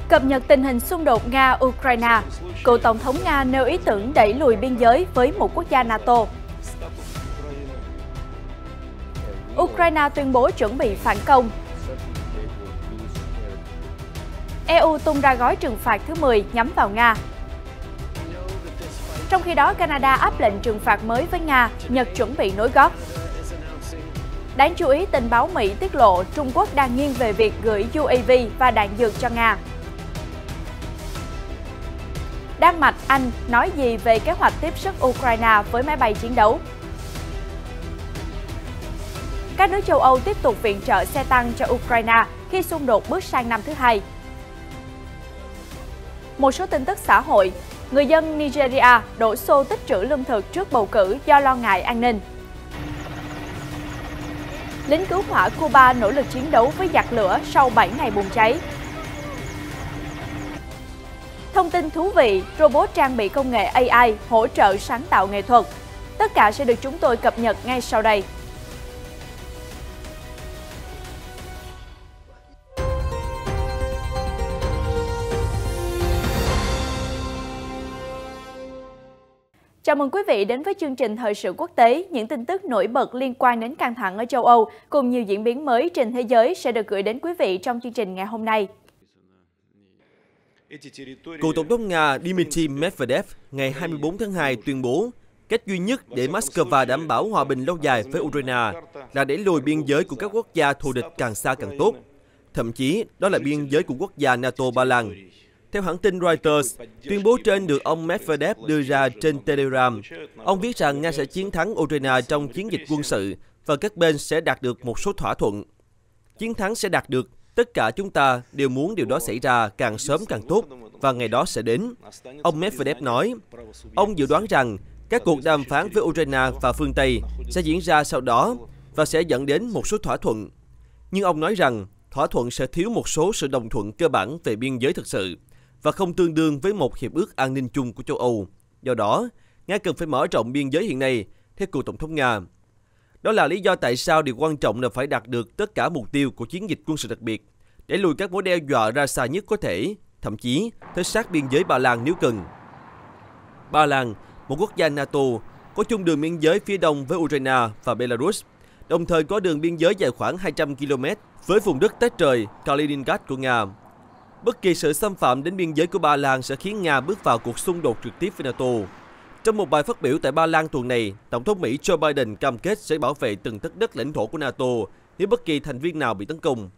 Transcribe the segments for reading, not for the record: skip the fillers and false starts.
Cập nhật tình hình xung đột Nga-Ukraine, cựu Tổng thống Nga nêu ý tưởng đẩy lùi biên giới với một quốc gia NATO. Ukraine tuyên bố chuẩn bị phản công. EU tung ra gói trừng phạt thứ 10 nhắm vào Nga. Trong khi đó, Canada áp lệnh trừng phạt mới với Nga, Nhật chuẩn bị nối gót. Đáng chú ý, tình báo Mỹ tiết lộ Trung Quốc đang nghiêng về việc gửi UAV và đạn dược cho Nga. Đan Mạch, Anh nói gì về kế hoạch tiếp sức Ukraine với máy bay chiến đấu? Các nước châu Âu tiếp tục viện trợ xe tăng cho Ukraine khi xung đột bước sang năm thứ 2. Một số tin tức xã hội, người dân Nigeria đổ xô tích trữ lương thực trước bầu cử do lo ngại an ninh. Lính cứu hỏa Cuba nỗ lực chiến đấu với giặc lửa sau 7 ngày bùng cháy. Thông tin thú vị, robot trang bị công nghệ AI hỗ trợ sáng tạo nghệ thuật. Tất cả sẽ được chúng tôi cập nhật ngay sau đây. Chào mừng quý vị đến với chương trình Thời sự quốc tế. Những tin tức nổi bật liên quan đến căng thẳng ở châu Âu cùng nhiều diễn biến mới trên thế giới sẽ được gửi đến quý vị trong chương trình ngày hôm nay. Cựu Tổng thống Nga Dmitry Medvedev ngày 24 tháng 2 tuyên bố cách duy nhất để Moscow đảm bảo hòa bình lâu dài với Ukraine là đẩy lùi biên giới của các quốc gia thù địch càng xa càng tốt. Thậm chí, đó là biên giới của quốc gia NATO Ba Lan. Theo hãng tin Reuters, tuyên bố trên được ông Medvedev đưa ra trên Telegram. Ông viết rằng Nga sẽ chiến thắng Ukraine trong chiến dịch quân sự và các bên sẽ đạt được một số thỏa thuận. Chiến thắng sẽ đạt được, tất cả chúng ta đều muốn điều đó xảy ra càng sớm càng tốt và ngày đó sẽ đến. Ông Medvedev nói, ông dự đoán rằng các cuộc đàm phán với Ukraine và phương Tây sẽ diễn ra sau đó và sẽ dẫn đến một số thỏa thuận. Nhưng ông nói rằng thỏa thuận sẽ thiếu một số sự đồng thuận cơ bản về biên giới thực sự và không tương đương với một hiệp ước an ninh chung của châu Âu. Do đó, Nga cần phải mở rộng biên giới hiện nay, theo cựu Tổng thống Nga. Đó là lý do tại sao điều quan trọng là phải đạt được tất cả mục tiêu của chiến dịch quân sự đặc biệt, để lùi các mối đe dọa ra xa nhất có thể, thậm chí tới sát biên giới Ba Lan nếu cần. Ba Lan, một quốc gia NATO, có chung đường biên giới phía đông với Ukraine và Belarus, đồng thời có đường biên giới dài khoảng 200 km với vùng đất tách rời Kaliningrad của Nga. Bất kỳ sự xâm phạm đến biên giới của Ba Lan sẽ khiến Nga bước vào cuộc xung đột trực tiếp với NATO. Trong một bài phát biểu tại Ba Lan tuần này, Tổng thống Mỹ Joe Biden cam kết sẽ bảo vệ từng tấc đất lãnh thổ của NATO nếu bất kỳ thành viên nào bị tấn công.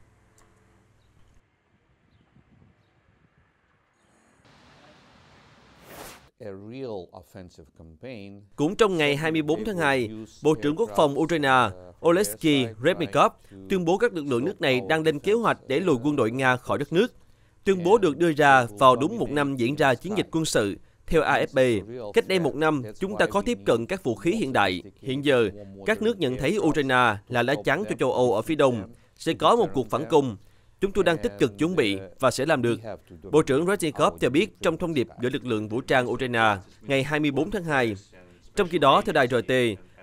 Cũng trong ngày 24 tháng 2, Bộ trưởng Quốc phòng Ukraine Oleksiy Reznikov tuyên bố các lực lượng nước này đang lên kế hoạch để lùi quân đội Nga khỏi đất nước. Tuyên bố được đưa ra vào đúng một năm diễn ra chiến dịch quân sự. Theo AFP, cách đây một năm, chúng ta có tiếp cận các vũ khí hiện đại. Hiện giờ, các nước nhận thấy Ukraine là lá chắn cho châu Âu ở phía đông. Sẽ có một cuộc phản công. Chúng tôi đang tích cực chuẩn bị và sẽ làm được. Bộ trưởng Reznikov cho biết trong thông điệp giữa lực lượng vũ trang Ukraine ngày 24 tháng 2. Trong khi đó, theo đài RT,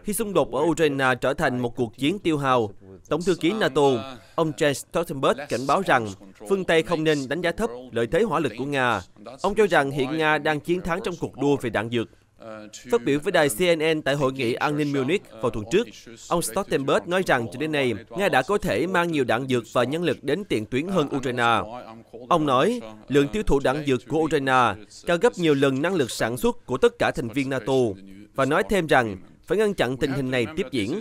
khi xung đột ở Ukraine trở thành một cuộc chiến tiêu hao, Tổng thư ký NATO, ông Jens Stoltenberg cảnh báo rằng phương Tây không nên đánh giá thấp lợi thế hỏa lực của Nga. Ông cho rằng hiện Nga đang chiến thắng trong cuộc đua về đạn dược. Phát biểu với đài CNN tại Hội nghị An ninh Munich vào tuần trước, ông Stoltenberg nói rằng cho đến nay, Nga đã có thể mang nhiều đạn dược và nhân lực đến tiền tuyến hơn Ukraine. Ông nói, lượng tiêu thụ đạn dược của Ukraine cao gấp nhiều lần năng lực sản xuất của tất cả thành viên NATO, và nói thêm rằng phải ngăn chặn tình hình này tiếp diễn.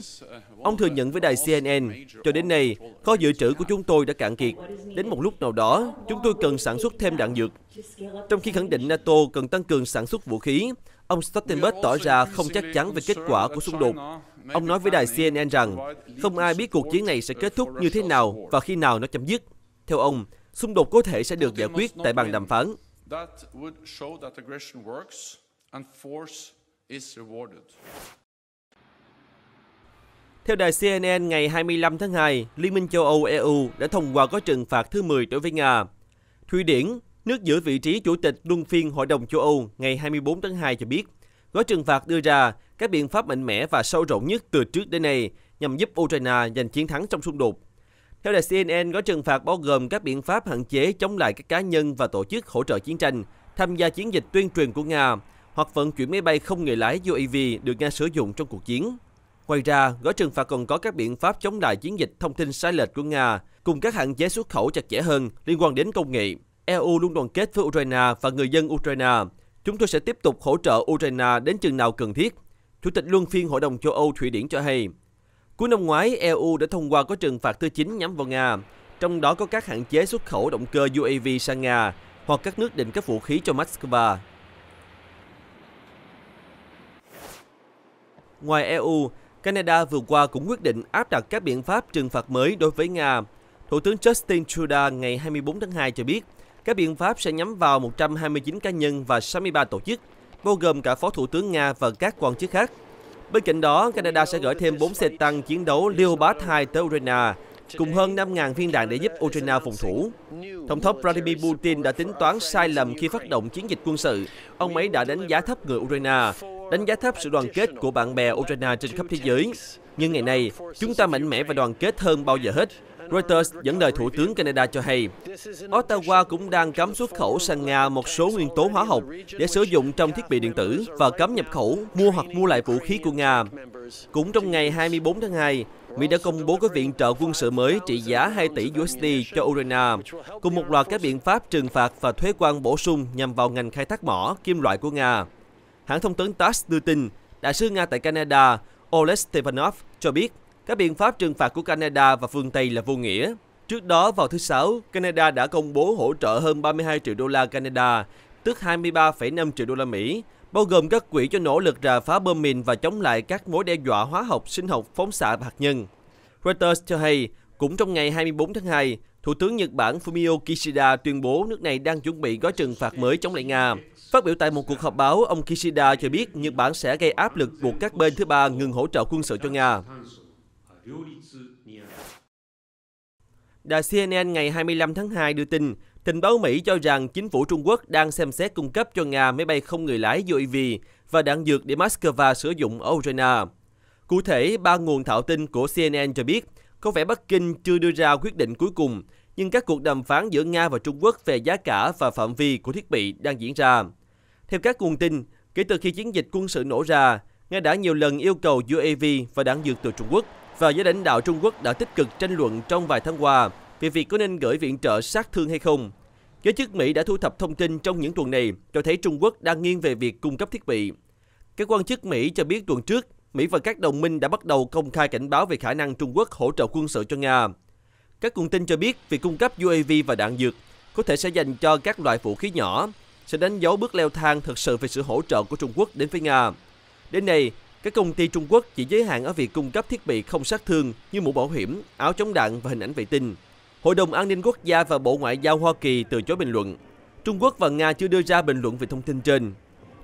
Ông thừa nhận với đài CNN, cho đến nay, kho dự trữ của chúng tôi đã cạn kiệt. Đến một lúc nào đó, chúng tôi cần sản xuất thêm đạn dược. Trong khi khẳng định NATO cần tăng cường sản xuất vũ khí, ông Stoltenberg tỏ ra không chắc chắn về kết quả của xung đột. Ông nói với đài CNN rằng, không ai biết cuộc chiến này sẽ kết thúc như thế nào và khi nào nó chấm dứt. Theo ông, xung đột có thể sẽ được giải quyết tại bàn đàm phán. Theo đài CNN ngày 25 tháng 2, Liên minh châu Âu EU đã thông qua gói trừng phạt thứ 10 đối với Nga. Thụy Điển, nước giữ vị trí chủ tịch luân phiên Hội đồng châu Âu ngày 24 tháng 2 cho biết, gói trừng phạt đưa ra các biện pháp mạnh mẽ và sâu rộng nhất từ trước đến nay nhằm giúp Ukraine giành chiến thắng trong xung đột. Theo đài CNN, gói trừng phạt bao gồm các biện pháp hạn chế chống lại các cá nhân và tổ chức hỗ trợ chiến tranh, tham gia chiến dịch tuyên truyền của Nga, hoặc vận chuyển máy bay không người lái UAV được Nga sử dụng trong cuộc chiến. Ngoài ra, gói trừng phạt còn có các biện pháp chống lại chiến dịch thông tin sai lệch của Nga, cùng các hạn chế xuất khẩu chặt chẽ hơn liên quan đến công nghệ. EU luôn đoàn kết với Ukraine và người dân Ukraine. Chúng tôi sẽ tiếp tục hỗ trợ Ukraine đến chừng nào cần thiết, Chủ tịch luân phiên Hội đồng châu Âu Thụy Điển cho hay. Cuối năm ngoái, EU đã thông qua gói trừng phạt thứ 9 nhắm vào Nga, trong đó có các hạn chế xuất khẩu động cơ UAV sang Nga hoặc các nước định cấp vũ khí cho Moscow. Ngoài EU, Canada vừa qua cũng quyết định áp đặt các biện pháp trừng phạt mới đối với Nga. Thủ tướng Justin Trudeau ngày 24 tháng 2 cho biết, các biện pháp sẽ nhắm vào 129 cá nhân và 63 tổ chức, bao gồm cả Phó Thủ tướng Nga và các quan chức khác. Bên cạnh đó, Canada sẽ gửi thêm 4 xe tăng chiến đấu Leopard 2 tới Ukraine, cùng hơn 5.000 viên đạn để giúp Ukraine phòng thủ. Tổng thống Vladimir Putin đã tính toán sai lầm khi phát động chiến dịch quân sự. Ông ấy đã đánh giá thấp người Ukraine, đánh giá thấp sự đoàn kết của bạn bè Ukraine trên khắp thế giới. Nhưng ngày nay, chúng ta mạnh mẽ và đoàn kết hơn bao giờ hết. Reuters dẫn lời Thủ tướng Canada cho hay, Ottawa cũng đang cấm xuất khẩu sang Nga một số nguyên tố hóa học để sử dụng trong thiết bị điện tử và cấm nhập khẩu, mua hoặc mua lại vũ khí của Nga. Cũng trong ngày 24 tháng 2, Mỹ đã công bố gói viện trợ quân sự mới trị giá 2 tỷ USD cho Ukraine, cùng một loạt các biện pháp trừng phạt và thuế quan bổ sung nhằm vào ngành khai thác mỏ, kim loại của Nga. Hãng thông tấn TASS đưa tin, đại sứ Nga tại Canada, Oleg Stepanov cho biết, các biện pháp trừng phạt của Canada và phương Tây là vô nghĩa. Trước đó, vào thứ Sáu, Canada đã công bố hỗ trợ hơn 32 triệu đô la Canada, tức 23,5 triệu đô la Mỹ, bao gồm các quỹ cho nỗ lực rà phá bom mìn và chống lại các mối đe dọa hóa học, sinh học, phóng xạ và hạt nhân. Reuters cho hay, cũng trong ngày 24 tháng 2, Thủ tướng Nhật Bản Fumio Kishida tuyên bố nước này đang chuẩn bị gói trừng phạt mới chống lại Nga. Phát biểu tại một cuộc họp báo, ông Kishida cho biết Nhật Bản sẽ gây áp lực buộc các bên thứ ba ngừng hỗ trợ quân sự cho Nga. Đài CNN ngày 25 tháng 2 đưa tin, tình báo Mỹ cho rằng chính phủ Trung Quốc đang xem xét cung cấp cho Nga máy bay không người lái UAV và đạn dược để Moscow sử dụng ở Ukraine. Cụ thể, 3 nguồn thạo tin của CNN cho biết, có vẻ Bắc Kinh chưa đưa ra quyết định cuối cùng, nhưng các cuộc đàm phán giữa Nga và Trung Quốc về giá cả và phạm vi của thiết bị đang diễn ra. Theo các nguồn tin, kể từ khi chiến dịch quân sự nổ ra, Nga đã nhiều lần yêu cầu UAV và đạn dược từ Trung Quốc, và giới lãnh đạo Trung Quốc đã tích cực tranh luận trong vài tháng qua về việc có nên gửi viện trợ sát thương hay không. Giới chức Mỹ đã thu thập thông tin trong những tuần này cho thấy Trung Quốc đang nghiêng về việc cung cấp thiết bị. Các quan chức Mỹ cho biết tuần trước, Mỹ và các đồng minh đã bắt đầu công khai cảnh báo về khả năng Trung Quốc hỗ trợ quân sự cho Nga. Các nguồn tin cho biết việc cung cấp UAV và đạn dược có thể sẽ dành cho các loại vũ khí nhỏ, sẽ đánh dấu bước leo thang thực sự về sự hỗ trợ của Trung Quốc đến với Nga. Đến nay, các công ty Trung Quốc chỉ giới hạn ở việc cung cấp thiết bị không sát thương như mũ bảo hiểm, áo chống đạn và hình ảnh vệ tinh. Hội đồng An ninh Quốc gia và Bộ Ngoại giao Hoa Kỳ từ chối bình luận. Trung Quốc và Nga chưa đưa ra bình luận về thông tin trên.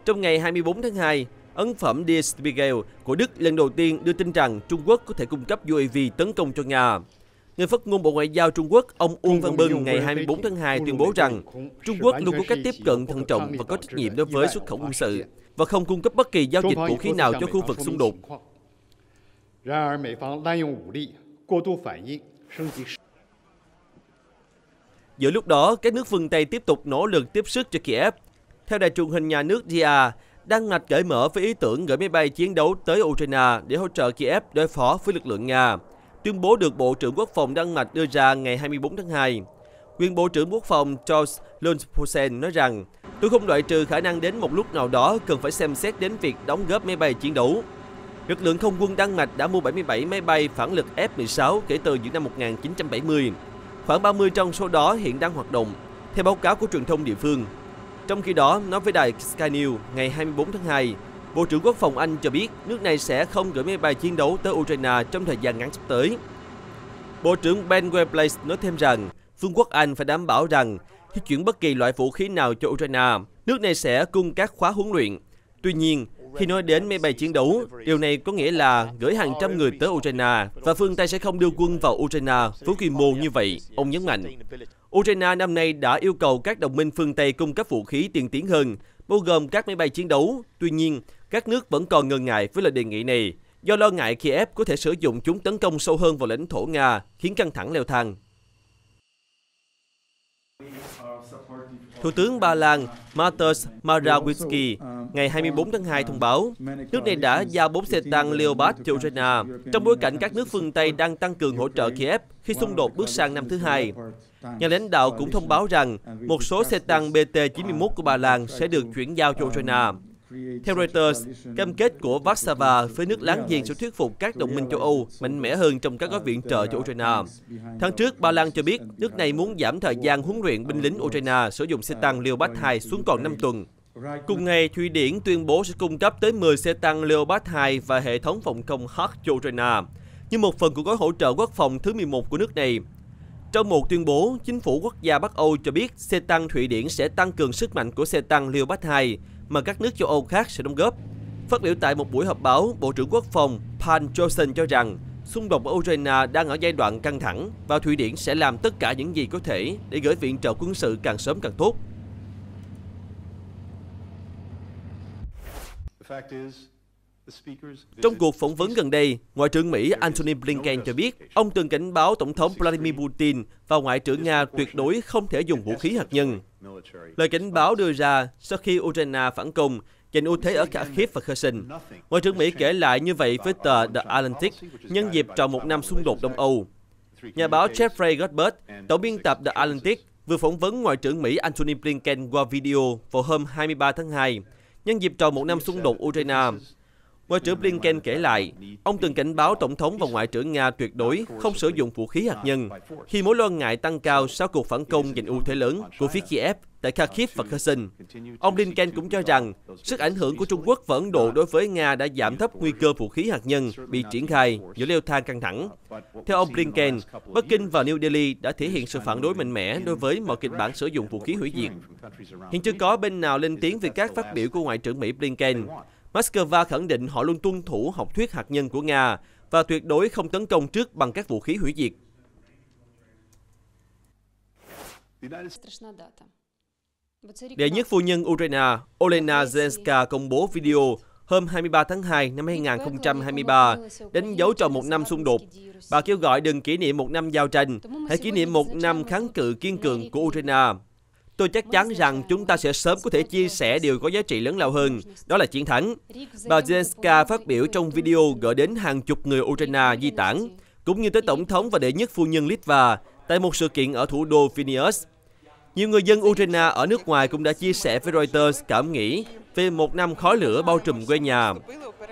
Trong ngày 24 tháng 2, ấn phẩm Der Spiegel của Đức lần đầu tiên đưa tin rằng Trung Quốc có thể cung cấp UAV tấn công cho Nga. Người phát ngôn Bộ Ngoại giao Trung Quốc, ông Uông Văn Bân ngày 24 tháng 2 tuyên bố rằng Trung Quốc luôn có cách tiếp cận thận trọng và có trách nhiệm đối với xuất khẩu quân sự và không cung cấp bất kỳ giao dịch vũ khí nào cho khu vực xung đột. Giữa lúc đó, các nước phương Tây tiếp tục nỗ lực tiếp sức cho Kiev. Theo đài truyền hình nhà nước RIA, Đan Mạch cởi mở với ý tưởng gửi máy bay chiến đấu tới Ukraine để hỗ trợ Kiev đối phó với lực lượng Nga. Tuyên bố được Bộ trưởng Quốc phòng Đan Mạch đưa ra ngày 24 tháng 2. Nguyên Bộ trưởng Quốc phòng Charles Lundposen nói rằng, tôi không loại trừ khả năng đến một lúc nào đó cần phải xem xét đến việc đóng góp máy bay chiến đấu. Lực lượng không quân Đan Mạch đã mua 77 máy bay phản lực F-16 kể từ những năm 1970. Khoảng 30 trong số đó hiện đang hoạt động, theo báo cáo của truyền thông địa phương. Trong khi đó, nói với đài Sky News ngày 24 tháng 2, Bộ trưởng Quốc phòng Anh cho biết nước này sẽ không gửi máy bay chiến đấu tới Ukraine trong thời gian ngắn sắp tới. Bộ trưởng Ben Wallace nói thêm rằng, Vương quốc Anh phải đảm bảo rằng khi chuyển bất kỳ loại vũ khí nào cho Ukraine, nước này sẽ cung các khóa huấn luyện. Tuy nhiên, khi nói đến máy bay chiến đấu, điều này có nghĩa là gửi hàng trăm người tới Ukraine và phương Tây sẽ không đưa quân vào Ukraine với quy mô như vậy, ông nhấn mạnh. Ukraine năm nay đã yêu cầu các đồng minh phương Tây cung cấp vũ khí tiên tiến hơn, bao gồm các máy bay chiến đấu. Tuy nhiên, các nước vẫn còn ngần ngại với lời đề nghị này, do lo ngại Kiev có thể sử dụng chúng tấn công sâu hơn vào lãnh thổ Nga, khiến căng thẳng leo thang. Thủ tướng Ba Lan Mateusz Morawiecki ngày 24 tháng 2 thông báo nước này đã giao 4 xe tăng Leopard cho Ukraine trong bối cảnh các nước phương Tây đang tăng cường hỗ trợ Kiev khi xung đột bước sang năm thứ hai. Nhà lãnh đạo cũng thông báo rằng một số xe tăng BT-91 của Ba Lan sẽ được chuyển giao cho Ukraine. Theo Reuters, cam kết của Warsaw với nước láng giềng sẽ thuyết phục các đồng minh châu Âu mạnh mẽ hơn trong các gói viện trợ cho Ukraine. Tháng trước, Ba Lan cho biết nước này muốn giảm thời gian huấn luyện binh lính Ukraine sử dụng xe tăng Leopard 2 xuống còn 5 tuần. Cùng ngày, Thụy Điển tuyên bố sẽ cung cấp tới 10 xe tăng Leopard 2 và hệ thống phòng không HART cho Ukraine, như một phần của gói hỗ trợ quốc phòng thứ 11 của nước này. Trong một tuyên bố, chính phủ quốc gia Bắc Âu cho biết xe tăng Thụy Điển sẽ tăng cường sức mạnh của xe tăng Leopard 2 mà các nước châu Âu khác sẽ đóng góp. Phát biểu tại một buổi họp báo, Bộ trưởng Quốc phòng Pan Johnson cho rằng xung đột ở Ukraine đang ở giai đoạn căng thẳng và Thụy Điển sẽ làm tất cả những gì có thể để gửi viện trợ quân sự càng sớm càng tốt. Trong cuộc phỏng vấn gần đây, Ngoại trưởng Mỹ Antony Blinken cho biết ông từng cảnh báo Tổng thống Vladimir Putin và Ngoại trưởng Nga tuyệt đối không thể dùng vũ khí hạt nhân. Lời cảnh báo đưa ra sau khi Ukraine phản công, giành ưu thế ở Kharkiv và Kherson. Ngoại trưởng Mỹ kể lại như vậy với tờ The Atlantic nhân dịp tròn một năm xung đột Đông Âu. Nhà báo Jeffrey Goldberg, tổng biên tập The Atlantic, vừa phỏng vấn Ngoại trưởng Mỹ Antony Blinken qua video vào hôm 23 tháng 2, nhân dịp tròn một năm xung đột Ukraine. Ngoại trưởng Blinken kể lại, ông từng cảnh báo Tổng thống và Ngoại trưởng Nga tuyệt đối không sử dụng vũ khí hạt nhân khi mối lo ngại tăng cao sau cuộc phản công giành ưu thế lớn của phía Kiev tại Kharkiv và Kherson. Ông Blinken cũng cho rằng sức ảnh hưởng của Trung Quốc và Ấn Độ đối với Nga đã giảm thấp nguy cơ vũ khí hạt nhân bị triển khai giữa leo thang căng thẳng. Theo ông Blinken, Bắc Kinh và New Delhi đã thể hiện sự phản đối mạnh mẽ đối với mọi kịch bản sử dụng vũ khí hủy diệt. Hiện chưa có bên nào lên tiếng về các phát biểu của Ngoại trưởng Mỹ Blinken. Moscow khẳng định họ luôn tuân thủ học thuyết hạt nhân của Nga và tuyệt đối không tấn công trước bằng các vũ khí hủy diệt. Đệ nhất phu nhân Ukraine Olena Zelenska công bố video hôm 23 tháng 2 năm 2023, đánh dấu tròn một năm xung đột. Bà kêu gọi đừng kỷ niệm một năm giao tranh, hãy kỷ niệm một năm kháng cự kiên cường của Ukraine. Tôi chắc chắn rằng chúng ta sẽ sớm có thể chia sẻ điều có giá trị lớn lao hơn, đó là chiến thắng. Bà Zelenska phát biểu trong video gửi đến hàng chục người Ukraine di tản, cũng như tới Tổng thống và đệ nhất phu nhân Litva tại một sự kiện ở thủ đô Vilnius. Nhiều người dân Ukraine ở nước ngoài cũng đã chia sẻ với Reuters cảm nghĩ về một năm khói lửa bao trùm quê nhà.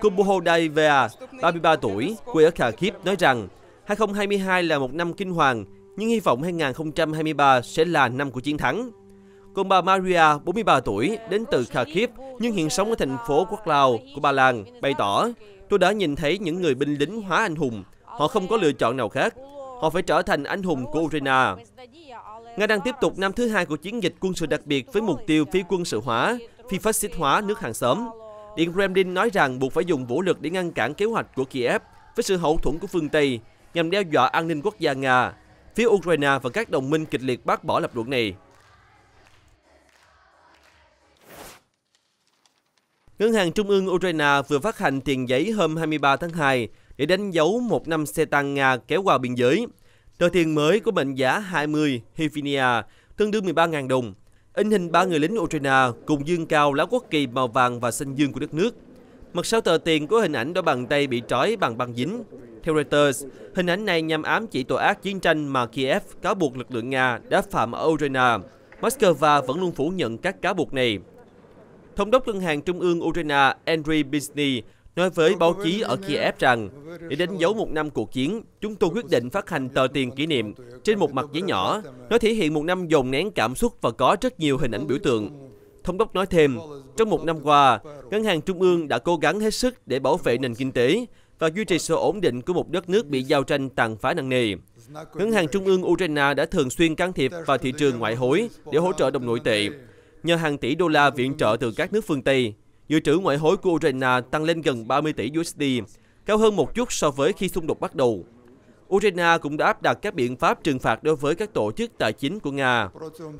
Kubohodayeva, 33 tuổi, quê ở Kharkiv, nói rằng 2022 là một năm kinh hoàng, nhưng hy vọng 2023 sẽ là năm của chiến thắng. Còn bà Maria, 43 tuổi, đến từ Kharkiv nhưng hiện sống ở thành phố Wrocław của Ba Lan, bày tỏ, tôi đã nhìn thấy những người binh lính hóa anh hùng. Họ không có lựa chọn nào khác. Họ phải trở thành anh hùng của Ukraine. Nga đang tiếp tục năm thứ hai của chiến dịch quân sự đặc biệt với mục tiêu phi quân sự hóa, phi phát xít hóa nước hàng xóm. Điện Kremlin nói rằng buộc phải dùng vũ lực để ngăn cản kế hoạch của Kiev với sự hậu thuẫn của phương Tây nhằm đe dọa an ninh quốc gia Nga. Phía Ukraine và các đồng minh kịch liệt bác bỏ lập luận này. Ngân hàng Trung ương Ukraine vừa phát hành tiền giấy hôm 23 tháng 2 để đánh dấu một năm xe tăng Nga kéo qua biên giới. Tờ tiền mới có mệnh giá 20 hryvnia, tương đương 13.000 đồng, in hình 3 người lính Ukraine cùng dương cao lá quốc kỳ màu vàng và xanh dương của đất nước. Mặt sau tờ tiền có hình ảnh đôi bàn tay bị trói bằng băng dính. Theo Reuters, hình ảnh này nhằm ám chỉ tội ác chiến tranh mà Kiev cáo buộc lực lượng Nga đã phạm ở Ukraine. Moscow vẫn luôn phủ nhận các cáo buộc này. Thống đốc Ngân hàng Trung ương Ukraine Andriy Bidzny nói với báo chí ở Kiev rằng để đánh dấu một năm cuộc chiến, chúng tôi quyết định phát hành tờ tiền kỷ niệm trên một mặt giấy nhỏ. Nó thể hiện một năm dồn nén cảm xúc và có rất nhiều hình ảnh biểu tượng. Thống đốc nói thêm, trong một năm qua, Ngân hàng Trung ương đã cố gắng hết sức để bảo vệ nền kinh tế và duy trì sự ổn định của một đất nước bị giao tranh tàn phá nặng nề. Ngân hàng Trung ương Ukraine đã thường xuyên can thiệp vào thị trường ngoại hối để hỗ trợ đồng nội tệ. Nhờ hàng tỷ đô la viện trợ từ các nước phương Tây, dự trữ ngoại hối của Ukraine tăng lên gần 30 tỷ USD, cao hơn một chút so với khi xung đột bắt đầu. Ukraine cũng đã áp đặt các biện pháp trừng phạt đối với các tổ chức tài chính của Nga.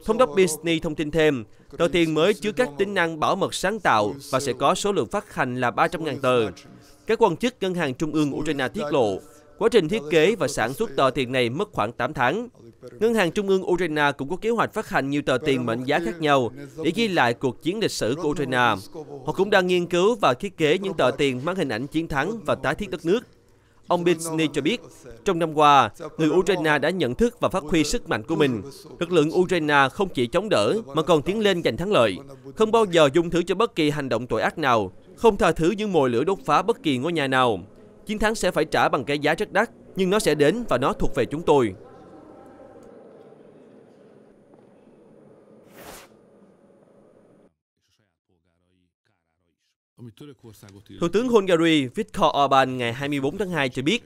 Thống đốc Bidzny thông tin thêm, tờ tiền mới chứa các tính năng bảo mật sáng tạo và sẽ có số lượng phát hành là 300.000 tờ. Các quan chức Ngân hàng Trung ương Ukraine tiết lộ, quá trình thiết kế và sản xuất tờ tiền này mất khoảng 8 tháng. Ngân hàng Trung ương Ukraine cũng có kế hoạch phát hành nhiều tờ tiền mệnh giá khác nhau để ghi lại cuộc chiến lịch sử của Ukraine. Họ cũng đang nghiên cứu và thiết kế những tờ tiền mang hình ảnh chiến thắng và tái thiết đất nước. Ông Binsny cho biết, trong năm qua, người Ukraine đã nhận thức và phát huy sức mạnh của mình. Lực lượng Ukraine không chỉ chống đỡ mà còn tiến lên giành thắng lợi, không bao giờ dung thứ cho bất kỳ hành động tội ác nào, không tha thứ những mồi lửa đốt phá bất kỳ ngôi nhà nào. Chiến thắng sẽ phải trả bằng cái giá rất đắt, nhưng nó sẽ đến và nó thuộc về chúng tôi. Thủ tướng Hungary Viktor Orbán ngày 24 tháng 2 cho biết,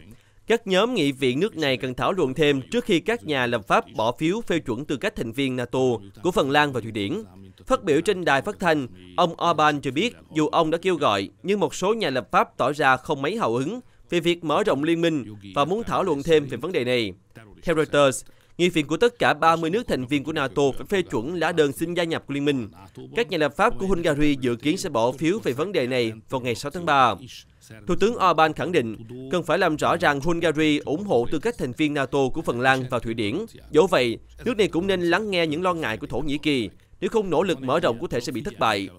các nhóm nghị viện nước này cần thảo luận thêm trước khi các nhà lập pháp bỏ phiếu phê chuẩn tư cách thành viên NATO của Phần Lan và Thụy Điển. Phát biểu trên đài phát thanh, ông Orbán cho biết dù ông đã kêu gọi, nhưng một số nhà lập pháp tỏ ra không mấy hào hứng về việc mở rộng liên minh và muốn thảo luận thêm về vấn đề này. Theo Reuters, nghị viện của tất cả 30 nước thành viên của NATO phải phê chuẩn lá đơn xin gia nhập của liên minh. Các nhà lập pháp của Hungary dự kiến sẽ bỏ phiếu về vấn đề này vào ngày 6 tháng 3. Thủ tướng Orbán khẳng định cần phải làm rõ rằng Hungary ủng hộ tư cách thành viên NATO của Phần Lan và Thụy Điển. Dẫu vậy, nước này cũng nên lắng nghe những lo ngại của Thổ Nhĩ Kỳ, nếu không nỗ lực mở rộng có thể sẽ bị thất bại.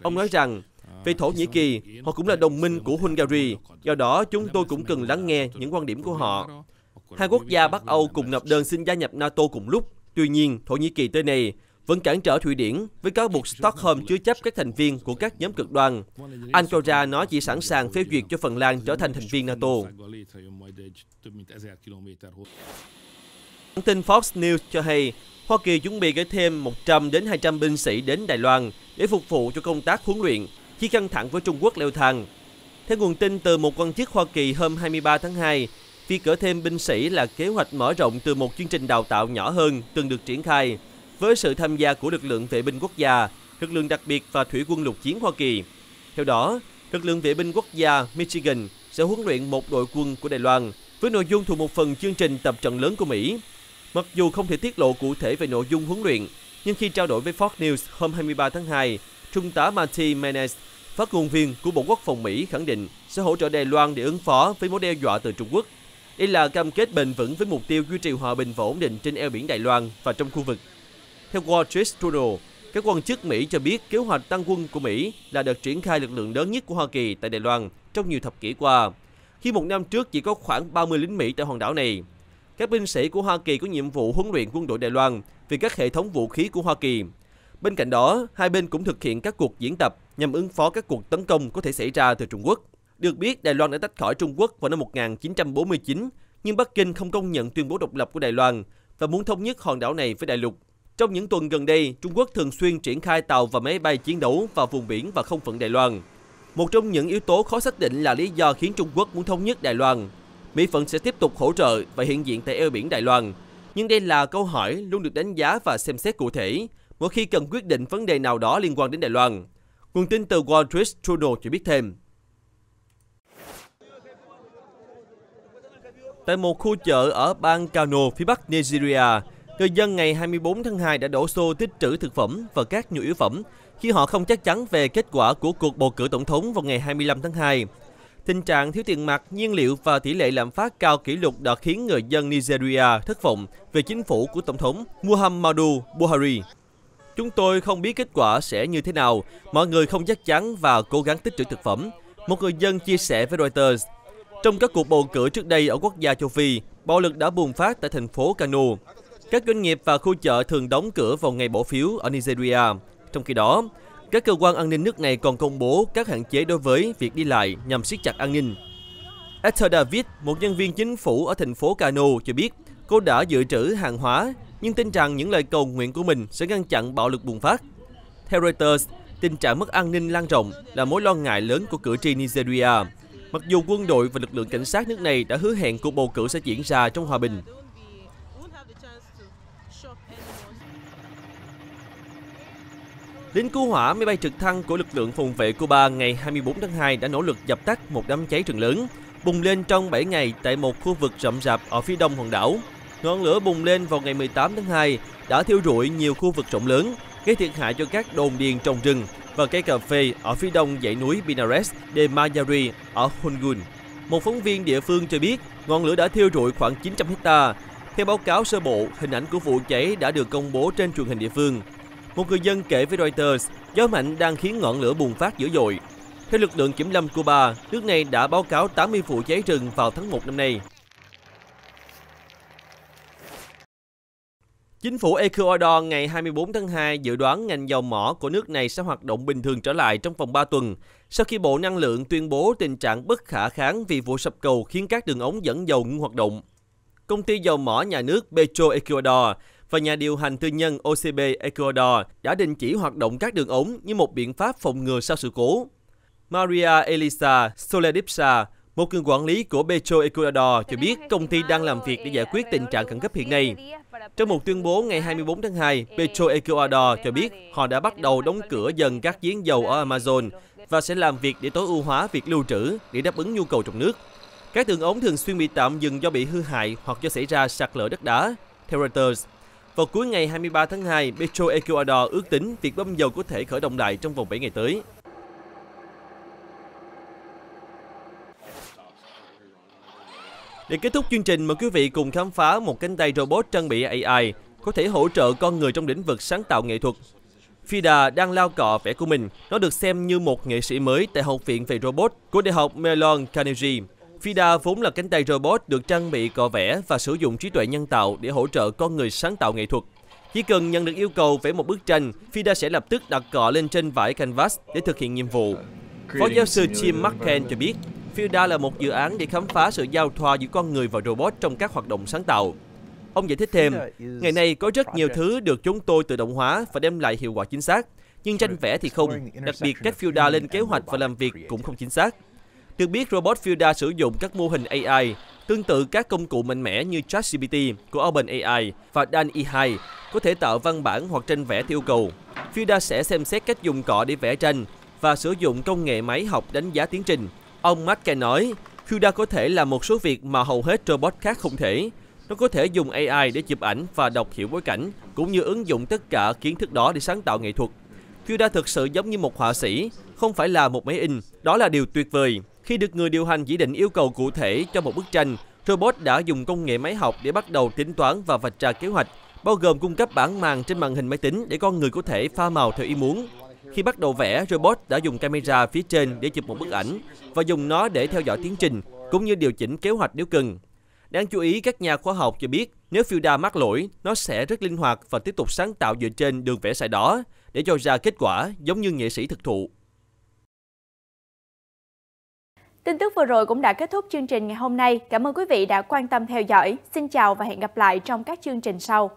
Ông nói rằng, về Thổ Nhĩ Kỳ, họ cũng là đồng minh của Hungary, do đó chúng tôi cũng cần lắng nghe những quan điểm của họ. Hai quốc gia Bắc Âu cùng nộp đơn xin gia nhập NATO cùng lúc. Tuy nhiên, Thổ Nhĩ Kỳ tới nay vẫn cản trở Thụy Điển với cáo buộc Stockholm chứa chấp các thành viên của các nhóm cực đoan. Ankara nói chỉ sẵn sàng phê duyệt cho Phần Lan trở thành thành viên NATO. Bản tin Fox News cho hay, Hoa Kỳ chuẩn bị gửi thêm 100 đến 200 binh sĩ đến Đài Loan để phục vụ cho công tác huấn luyện khi căng thẳng với Trung Quốc leo thang. Theo nguồn tin từ một quan chức Hoa Kỳ hôm 23 tháng 2, việc gửi thêm binh sĩ là kế hoạch mở rộng từ một chương trình đào tạo nhỏ hơn từng được triển khai, với sự tham gia của lực lượng vệ binh quốc gia, lực lượng đặc biệt và thủy quân lục chiến Hoa Kỳ. Theo đó, lực lượng vệ binh quốc gia Michigan sẽ huấn luyện một đội quân của Đài Loan với nội dung thuộc một phần chương trình tập trận lớn của Mỹ. Mặc dù không thể tiết lộ cụ thể về nội dung huấn luyện, nhưng khi trao đổi với Fox News hôm 23 tháng 2, Trung tá Martin Menes, phát ngôn viên của Bộ Quốc phòng Mỹ khẳng định sẽ hỗ trợ Đài Loan để ứng phó với mối đe dọa từ Trung Quốc. Đây là cam kết bền vững với mục tiêu duy trì hòa bình và ổn định trên eo biển Đài Loan và trong khu vực. Theo Wall Street Journal, các quan chức Mỹ cho biết kế hoạch tăng quân của Mỹ là đợt triển khai lực lượng lớn nhất của Hoa Kỳ tại Đài Loan trong nhiều thập kỷ qua, khi một năm trước chỉ có khoảng 30 lính Mỹ tại hòn đảo này. Các binh sĩ của Hoa Kỳ có nhiệm vụ huấn luyện quân đội Đài Loan về các hệ thống vũ khí của Hoa Kỳ. Bên cạnh đó, hai bên cũng thực hiện các cuộc diễn tập nhằm ứng phó các cuộc tấn công có thể xảy ra từ Trung Quốc. Được biết, Đài Loan đã tách khỏi Trung Quốc vào năm 1949, nhưng Bắc Kinh không công nhận tuyên bố độc lập của Đài Loan và muốn thống nhất hòn đảo này với đại lục. Trong những tuần gần đây, Trung Quốc thường xuyên triển khai tàu và máy bay chiến đấu vào vùng biển và không phận Đài Loan. Một trong những yếu tố khó xác định là lý do khiến Trung Quốc muốn thống nhất Đài Loan. Mỹ vẫn sẽ tiếp tục hỗ trợ và hiện diện tại eo biển Đài Loan. Nhưng đây là câu hỏi luôn được đánh giá và xem xét cụ thể mỗi khi cần quyết định vấn đề nào đó liên quan đến Đài Loan. Nguồn tin từ Wall Street Journal cho biết thêm. Tại một khu chợ ở bang Kano, phía bắc Nigeria, người dân ngày 24 tháng 2 đã đổ xô tích trữ thực phẩm và các nhu yếu phẩm khi họ không chắc chắn về kết quả của cuộc bầu cử tổng thống vào ngày 25 tháng 2. Tình trạng thiếu tiền mặt, nhiên liệu và tỷ lệ lạm phát cao kỷ lục đã khiến người dân Nigeria thất vọng về chính phủ của Tổng thống Muhammadu Buhari. Chúng tôi không biết kết quả sẽ như thế nào, mọi người không chắc chắn và cố gắng tích trữ thực phẩm, một người dân chia sẻ với Reuters. Trong các cuộc bầu cử trước đây ở quốc gia châu Phi, bạo lực đã bùng phát tại thành phố Kano. Các doanh nghiệp và khu chợ thường đóng cửa vào ngày bỏ phiếu ở Nigeria. Trong khi đó, các cơ quan an ninh nước này còn công bố các hạn chế đối với việc đi lại nhằm siết chặt an ninh. Esther David, một nhân viên chính phủ ở thành phố Kano, cho biết cô đã dự trữ hàng hóa, nhưng tin rằng những lời cầu nguyện của mình sẽ ngăn chặn bạo lực bùng phát. Theo Reuters, tình trạng mất an ninh lan rộng là mối lo ngại lớn của cử tri Nigeria, mặc dù quân đội và lực lượng cảnh sát nước này đã hứa hẹn cuộc bầu cử sẽ diễn ra trong hòa bình. Lính cứu hỏa máy bay trực thăng của lực lượng phòng vệ Cuba ngày 24 tháng 2 đã nỗ lực dập tắt một đám cháy rừng lớn, bùng lên trong 7 ngày tại một khu vực rậm rạp ở phía đông hòn đảo. Ngọn lửa bùng lên vào ngày 18 tháng 2 đã thiêu rụi nhiều khu vực rộng lớn, gây thiệt hại cho các đồn điền trồng rừng và cây cà phê ở phía đông dãy núi Binares de Mayari ở Hungun. Một phóng viên địa phương cho biết ngọn lửa đã thiêu rụi khoảng 900 hecta. Theo báo cáo sơ bộ, hình ảnh của vụ cháy đã được công bố trên truyền hình địa phương. Một người dân kể với Reuters, gió mạnh đang khiến ngọn lửa bùng phát dữ dội. Theo lực lượng kiểm lâm Cuba, nước này đã báo cáo 80 vụ cháy rừng vào tháng 1 năm nay. Chính phủ Ecuador ngày 24 tháng 2 dự đoán ngành dầu mỏ của nước này sẽ hoạt động bình thường trở lại trong vòng 3 tuần, sau khi Bộ Năng lượng tuyên bố tình trạng bất khả kháng vì vụ sập cầu khiến các đường ống dẫn dầu ngưng hoạt động. Công ty dầu mỏ nhà nước Petro Ecuador và nhà điều hành tư nhân OCB Ecuador đã đình chỉ hoạt động các đường ống như một biện pháp phòng ngừa sau sự cố. Maria Elisa Soledipsa, một người quản lý của Petro Ecuador, cho biết công ty đang làm việc để giải quyết tình trạng khẩn cấp hiện nay. Trong một tuyên bố ngày 24 tháng 2, Petro Ecuador cho biết họ đã bắt đầu đóng cửa dần các giếng dầu ở Amazon và sẽ làm việc để tối ưu hóa việc lưu trữ để đáp ứng nhu cầu trong nước. Các đường ống thường xuyên bị tạm dừng do bị hư hại hoặc do xảy ra sạt lở đất đá. Theo Reuters, vào cuối ngày 23 tháng 2, Petro Ecuador ước tính việc bơm dầu có thể khởi động lại trong vòng 7 ngày tới. Để kết thúc chương trình, mời quý vị cùng khám phá một cánh tay robot trang bị AI có thể hỗ trợ con người trong lĩnh vực sáng tạo nghệ thuật. Frida đang lao cọ vẽ của mình. Nó được xem như một nghệ sĩ mới tại Học viện về Robot của Đại học Mellon Carnegie. Frida vốn là cánh tay robot được trang bị cọ vẽ và sử dụng trí tuệ nhân tạo để hỗ trợ con người sáng tạo nghệ thuật. Chỉ cần nhận được yêu cầu vẽ một bức tranh, Frida sẽ lập tức đặt cọ lên trên vải canvas để thực hiện nhiệm vụ. Phó giáo sư Jim Marken cho biết, Frida là một dự án để khám phá sự giao thoa giữa con người và robot trong các hoạt động sáng tạo. Ông giải thích thêm, ngày nay có rất nhiều thứ được chúng tôi tự động hóa và đem lại hiệu quả chính xác, nhưng tranh vẽ thì không, đặc biệt cách Frida lên kế hoạch và làm việc cũng không chính xác. Được biết, robot Frida sử dụng các mô hình AI tương tự các công cụ mạnh mẽ như ChatGPT của OpenAI và DALL-E 2 có thể tạo văn bản hoặc tranh vẽ theo yêu cầu. Frida sẽ xem xét cách dùng cọ để vẽ tranh và sử dụng công nghệ máy học đánh giá tiến trình. Ông Marken nói, Frida có thể làm một số việc mà hầu hết robot khác không thể. Nó có thể dùng AI để chụp ảnh và đọc hiểu bối cảnh, cũng như ứng dụng tất cả kiến thức đó để sáng tạo nghệ thuật. Frida thực sự giống như một họa sĩ, không phải là một máy in. Đó là điều tuyệt vời. Khi được người điều hành chỉ định yêu cầu cụ thể cho một bức tranh, robot đã dùng công nghệ máy học để bắt đầu tính toán và vạch ra kế hoạch, bao gồm cung cấp bảng màn trên màn hình máy tính để con người có thể pha màu theo ý muốn. Khi bắt đầu vẽ, robot đã dùng camera phía trên để chụp một bức ảnh và dùng nó để theo dõi tiến trình, cũng như điều chỉnh kế hoạch nếu cần. Đáng chú ý, các nhà khoa học cho biết nếu Frida mắc lỗi, nó sẽ rất linh hoạt và tiếp tục sáng tạo dựa trên đường vẽ sai đó để cho ra kết quả giống như nghệ sĩ thực thụ. Tin tức vừa rồi cũng đã kết thúc chương trình ngày hôm nay. Cảm ơn quý vị đã quan tâm theo dõi. Xin chào và hẹn gặp lại trong các chương trình sau.